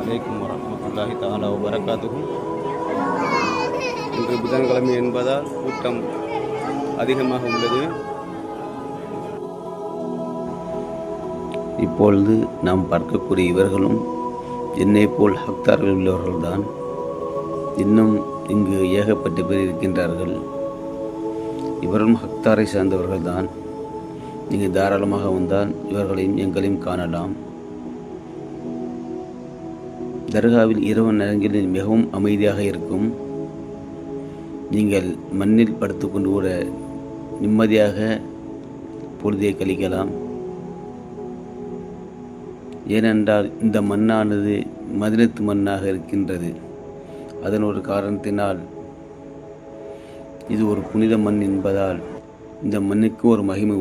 அலைக்கும் வரஹ்மத்துல்லாஹி தஆலா வபரகாத்துஹு. இன்று புதன்கிழமை என்பதால் கூட்டம் அதிகமாக உள்ளது. இப்பொழுது நாம் பார்க்கக்கூடிய இவர்களும் என்னை போல் ஹக்தார்கள் உள்ளவர்கள்தான். இன்னும் இங்கு ஏகப்பட்ட பேர் இருக்கின்றார்கள். இவரும் ஹக்தாரை சார்ந்தவர்கள்தான். நீங்கள் தாராளமாக வந்தால் இவர்களையும் எங்களையும் காணலாம். தர்காவில் இரவு நேரங்களில் மிகவும் அமைதியாக இருக்கும். நீங்கள் மண்ணில் படுத்துக்கொண்டு கூட நிம்மதியாக பொழுதை கழிக்கலாம். ஏனென்றால் இந்த மண்ணானது மதினத்து மண்ணாக இருக்கின்றது. அதன் ஒரு காரணத்தினால் இது ஒரு புனித மண் என்பதால் இந்த மண்ணுக்கு ஒரு மகிமை